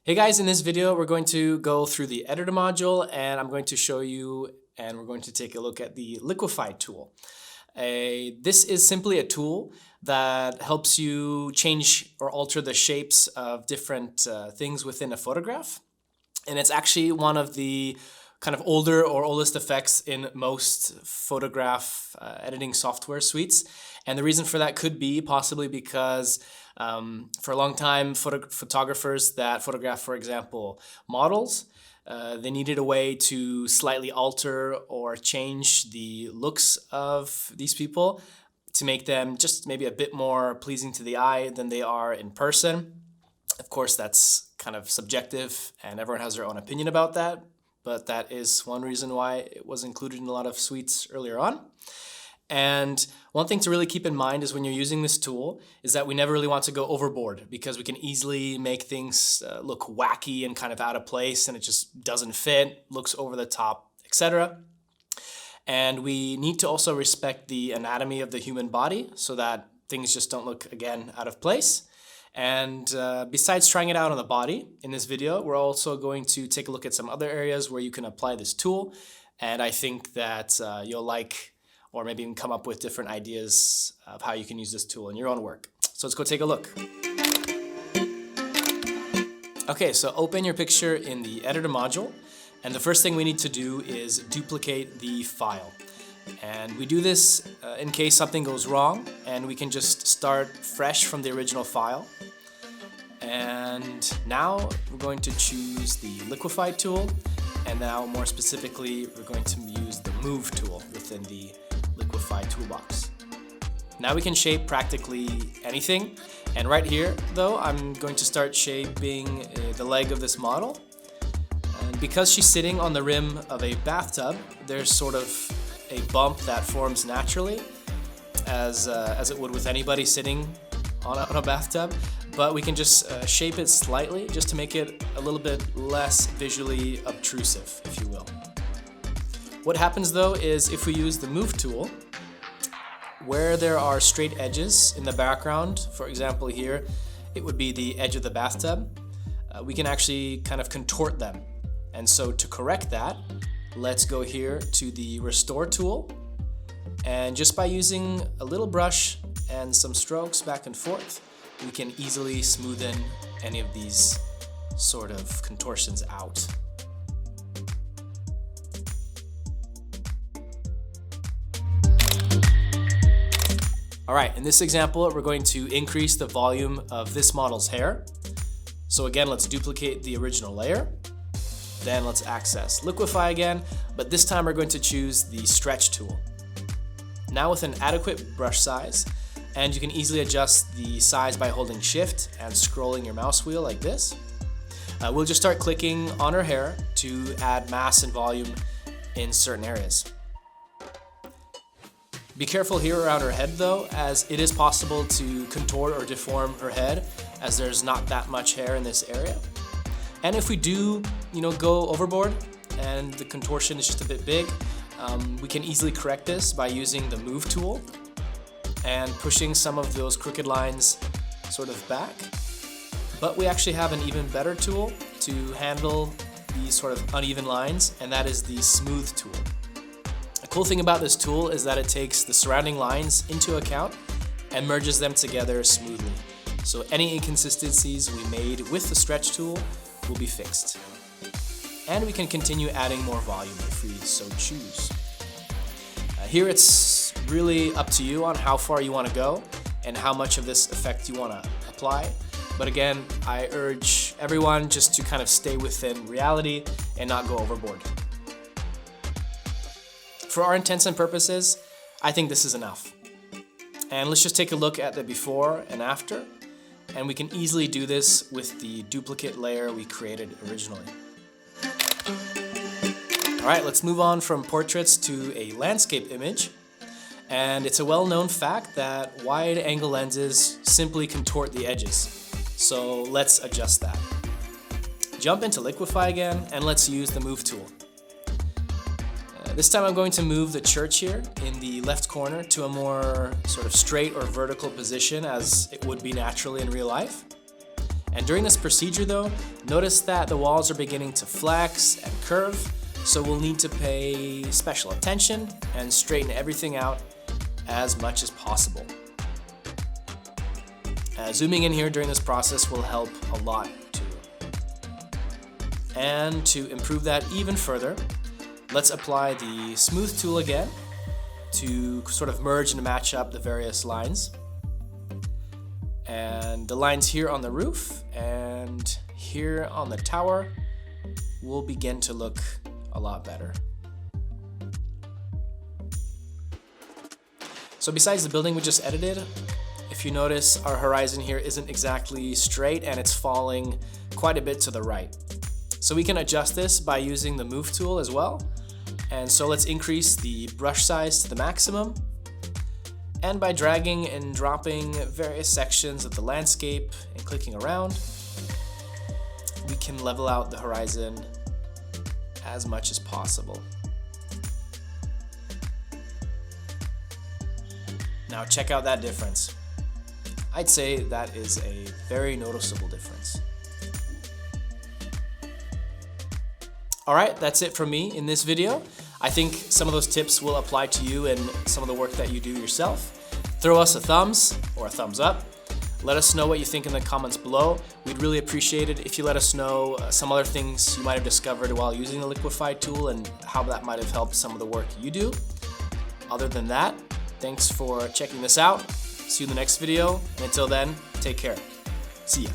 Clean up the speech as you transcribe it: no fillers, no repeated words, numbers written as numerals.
Hey guys, in this video we're going to go through the editor module and I'm going to show you and we're going to take a look at the Liquify tool. This is simply a tool that helps you change or alter the shapes of different things within a photograph. And it's actually one of the kind of older or oldest effects in most photograph editing software suites. And the reason for that could be possibly because for a long time, photographers that photograph, for example, models, they needed a way to slightly alter or change the looks of these people to make them just maybe a bit more pleasing to the eye than they are in person. Of course, that's kind of subjective and everyone has their own opinion about that, but that is one reason why it was included in a lot of suites earlier on. And one thing to really keep in mind is when you're using this tool is that we never really want to go overboard because we can easily make things look wacky and kind of out of place and it just doesn't fit, looks over the top, etc. And we need to also respect the anatomy of the human body so that things just don't look, again, out of place. And besides trying it out on the body in this video, we're also going to take a look at some other areas where you can apply this tool. And I think that you'll like or maybe even come up with different ideas of how you can use this tool in your own work. So let's go take a look. Okay, so open your picture in the editor module. And the first thing we need to do is duplicate the file. And we do this in case something goes wrong, and we can just start fresh from the original file. And now we're going to choose the Liquify tool, and now more specifically, we're going to use the Move tool within the Liquify toolbox. Now we can shape practically anything, and right here, though, I'm going to start shaping the leg of this model. And because she's sitting on the rim of a bathtub, there's sort of a bump that forms naturally, as it would with anybody sitting on a bathtub. But we can just shape it slightly just to make it a little bit less visually obtrusive, if you will. What happens though is if we use the Move tool, where there are straight edges in the background, for example here, it would be the edge of the bathtub, we can actually kind of contort them. And so to correct that, let's go here to the Restore tool, and just by using a little brush and some strokes back and forth, we can easily smoothen any of these sort of contortions out. All right, in this example, we're going to increase the volume of this model's hair. So again, let's duplicate the original layer. Then let's access Liquify again, but this time we're going to choose the Stretch tool. Now with an adequate brush size, and you can easily adjust the size by holding Shift and scrolling your mouse wheel like this. We'll just start clicking on her hair to add mass and volume in certain areas. Be careful here around her head though, as it is possible to contort or deform her head as there's not that much hair in this area. And if we do, go overboard and the contortion is just a bit big, we can easily correct this by using the Move tool and pushing some of those crooked lines sort of back. But we actually have an even better tool to handle these sort of uneven lines, and that is the Smooth tool. The cool thing about this tool is that it takes the surrounding lines into account and merges them together smoothly. So any inconsistencies we made with the Stretch tool will be fixed. And we can continue adding more volume if we so choose. Here it's really up to you on how far you want to go and how much of this effect you want to apply. But again, I urge everyone just to kind of stay within reality and not go overboard. For our intents and purposes, I think this is enough. And let's just take a look at the before and after. And we can easily do this with the duplicate layer we created originally. All right, let's move on from portraits to a landscape image. And it's a well-known fact that wide-angle lenses simply contort the edges. So let's adjust that. Jump into Liquify again, and let's use the Move tool. This time I'm going to move the church here in the left corner to a more sort of straight or vertical position as it would be naturally in real life. And during this procedure though, notice that the walls are beginning to flex and curve, so we'll need to pay special attention and straighten everything out as much as possible. Zooming in here during this process will help a lot too. And to improve that even further, let's apply the Smooth tool again to sort of merge and match up the various lines. And the lines here on the roof and here on the tower will begin to look a lot better. So besides the building we just edited, if you notice, our horizon here isn't exactly straight and it's falling quite a bit to the right. So we can adjust this by using the Move tool as well. And so let's increase the brush size to the maximum. And by dragging and dropping various sections of the landscape and clicking around, we can level out the horizon as much as possible. Now check out that difference. I'd say that is a very noticeable difference. Alright, that's it from me in this video. I think some of those tips will apply to you and some of the work that you do yourself. Throw us a thumbs or a thumbs up. Let us know what you think in the comments below. We'd really appreciate it if you let us know some other things you might have discovered while using the Liquify tool and how that might have helped some of the work you do. Other than that, thanks for checking this out. See you in the next video, and until then, take care. See ya.